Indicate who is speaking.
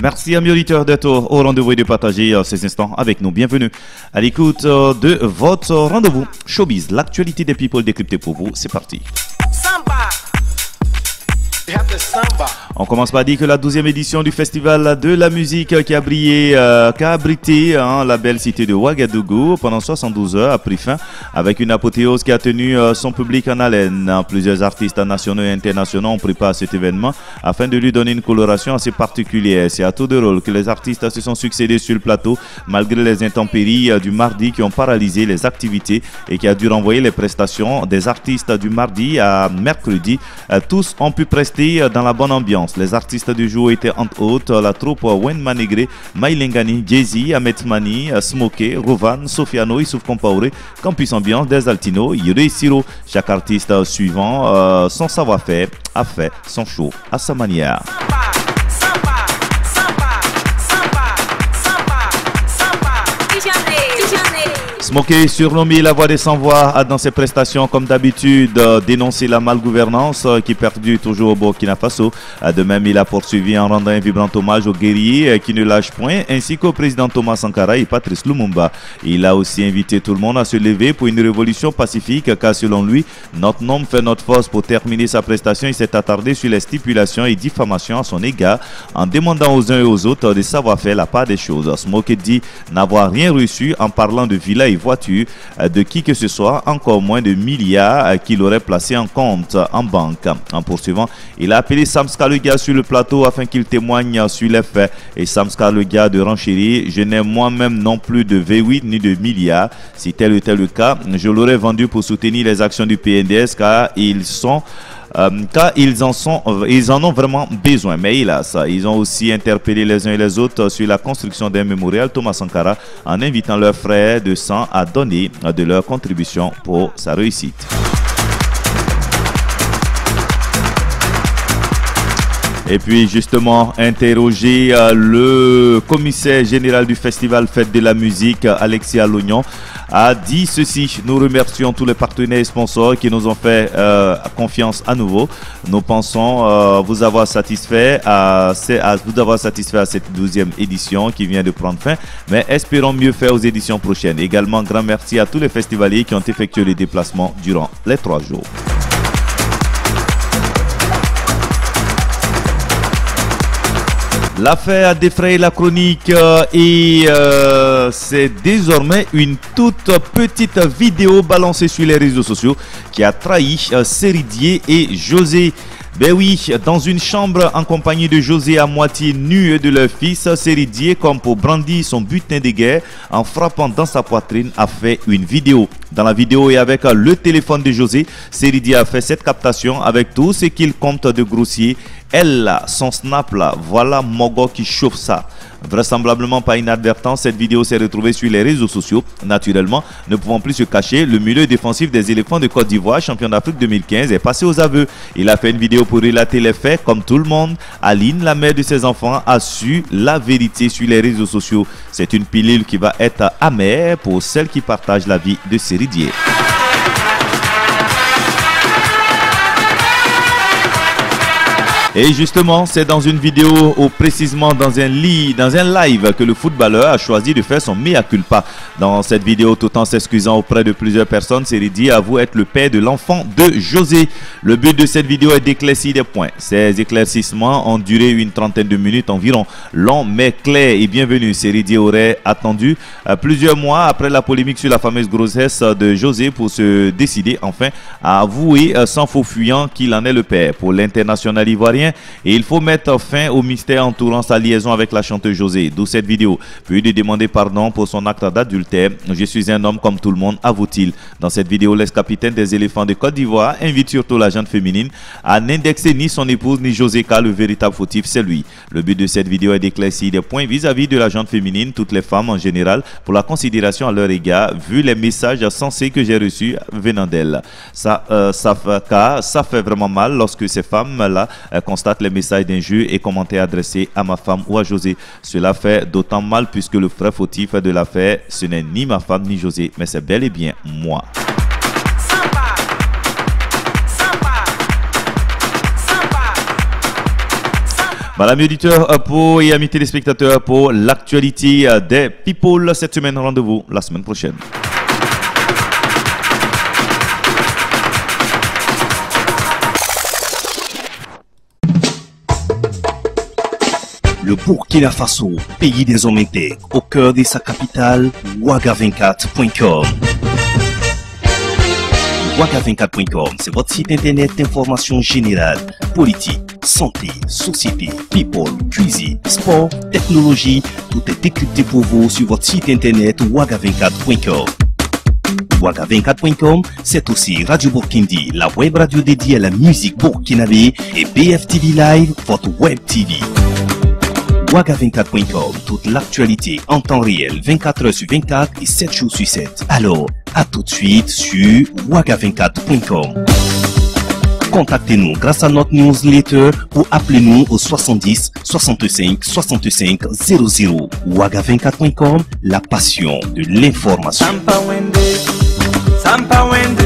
Speaker 1: Merci amis auditeurs d'être au rendez-vous et de partager ces instants avec nous. Bienvenue à l'écoute de votre rendez-vous Showbiz, l'actualité des people décryptée pour vous. C'est parti. On commence par dire que la 12e édition du Festival de la musique qui a abrité la belle cité de Ouagadougou pendant 72 heures a pris fin avec une apothéose qui a tenu son public en haleine. Plusieurs artistes nationaux et internationaux ont pris part à cet événement afin de lui donner une coloration assez particulière. C'est à tour de rôle que les artistes se sont succédés sur le plateau malgré les intempéries du mardi qui ont paralysé les activités et qui a dû renvoyer les prestations des artistes du mardi à mercredi. Tous ont pu prester dans la bonne ambiance. Les artistes du jour étaient entre autres la troupe Wen Manégré, Maïlengani, Jay-Z, Ahmed Mani, Smokey, Rovan, Sofiano, Issouf Compaoré, Campus Ambiance, Des Altino, Yuri Siro. Chaque artiste suivant son savoir-faire a fait son show à sa manière. Smokey, surnommé la voix des sans-voix, a dans ses prestations comme d'habitude dénoncé la malgouvernance qui perdure toujours au Burkina Faso. De même, il a poursuivi en rendant un vibrant hommage aux guerriers qui ne lâchent point, ainsi qu'au président Thomas Sankara et Patrice Lumumba. Il a aussi invité tout le monde à se lever pour une révolution pacifique, car selon lui, notre nombre fait notre force. Pour terminer sa prestation, il s'est attardé sur les stipulations et diffamations à son égard, en demandant aux uns et aux autres de savoir faire la part des choses. Smokey dit n'avoir rien reçu en parlant de villas et voitures de qui que ce soit, encore moins de milliards qu'il aurait placé en compte en banque. En poursuivant, il a appelé Samska le gars sur le plateau afin qu'il témoigne sur les faits. Et Samska le gars de renchérir: je n'ai moi-même non plus de V8 ni de milliards. Si tel était le cas, je l'aurais vendu pour soutenir les actions du PNDS car ils en ont vraiment besoin. Mais hélas, ils ont aussi interpellé les uns et les autres sur la construction d'un mémorial Thomas Sankara en invitant leurs frères de sang à donner de leur contribution pour sa réussite. Et puis justement, interroger le commissaire général du festival Fête de la musique, Alexis Alognon, a dit ceci: nous remercions tous les partenaires et sponsors qui nous ont fait confiance à nouveau. Nous pensons vous avoir satisfait à cette 12e édition qui vient de prendre fin, mais espérons mieux faire aux éditions prochaines. Également, grand merci à tous les festivaliers qui ont effectué les déplacements durant les 3 jours. L'affaire a défrayé la chronique et c'est désormais une toute petite vidéo balancée sur les réseaux sociaux qui a trahi Seridier et José. Ben oui, dans une chambre en compagnie de José à moitié nu et de leur fils, Seridier, comme pour brandir son butin de guerre en frappant dans sa poitrine, a fait une vidéo. Dans la vidéo et avec le téléphone de José, Seridier a fait cette captation avec tout ce qu'il compte de grossier. Elle là, son snap là, voilà Mogo qui chauffe ça. Vraisemblablement par inadvertance, cette vidéo s'est retrouvée sur les réseaux sociaux. Naturellement, ne pouvant plus se cacher, le milieu défensif des éléphants de Côte d'Ivoire, champion d'Afrique 2015, est passé aux aveux. Il a fait une vidéo pour relater les faits. Comme tout le monde, Aline, la mère de ses enfants, a su la vérité sur les réseaux sociaux. C'est une pilule qui va être amère pour celles qui partagent la vie de Seridier. Et justement, c'est dans une vidéo ou précisément dans un live que le footballeur a choisi de faire son mea culpa. Dans cette vidéo, tout en s'excusant auprès de plusieurs personnes, Seridier avoue être le père de l'enfant de José. Le but de cette vidéo est d'éclaircir des points. Ces éclaircissements ont duré une trentaine de minutes environ. Long mais clair et bienvenu. Seridier aurait attendu plusieurs mois après la polémique sur la fameuse grossesse de José pour se décider enfin à avouer sans faux fuyant qu'il en est le père. Pour l'international ivoirien, et il faut mettre fin au mystère entourant sa liaison avec la chanteuse José. D'où cette vidéo. Puis de demander pardon pour son acte d'adultère. Je suis un homme comme tout le monde, avoue-t-il. Dans cette vidéo, l'ex-capitaine des éléphants de Côte d'Ivoire invite surtout la gente féminine à n'indexer ni son épouse ni José, car le véritable fautif c'est lui. Le but de cette vidéo est d'éclaircir des points vis-à-vis de la gente féminine, toutes les femmes en général, pour la considération à leur égard, vu les messages sensés que j'ai reçus venant d'elles. Ça fait vraiment mal lorsque ces femmes-là constate les messages d'injures et commentaires adressés à ma femme ou à José. Cela fait d'autant mal puisque le vrai fautif de l'affaire, ce n'est ni ma femme ni José, mais c'est bel et bien moi. Madame auditeur et amis téléspectateurs pour l'actualité des people cette semaine. Rendez-vous la semaine prochaine.
Speaker 2: Le Burkina Faso, pays des hommes intègres, au cœur de sa capitale, Ouaga24.com. Ouaga24.com, c'est votre site internet d'information générale, politique, santé, société, people, cuisine, sport, technologie. Tout est décrypté pour vous sur votre site internet Ouaga24.com. Ouaga24.com, c'est aussi Radio Burkindi, la web radio dédiée à la musique burkinabé, et BFTV Live, votre web TV. Ouaga24.com, toute l'actualité en temps réel, 24 heures sur 24 et 7 jours sur 7. Alors, à tout de suite sur Ouaga24.com. Contactez-nous grâce à notre newsletter ou appelez-nous au 70 65 65 00. Ouaga24.com, la passion de l'information. Sampa Wende.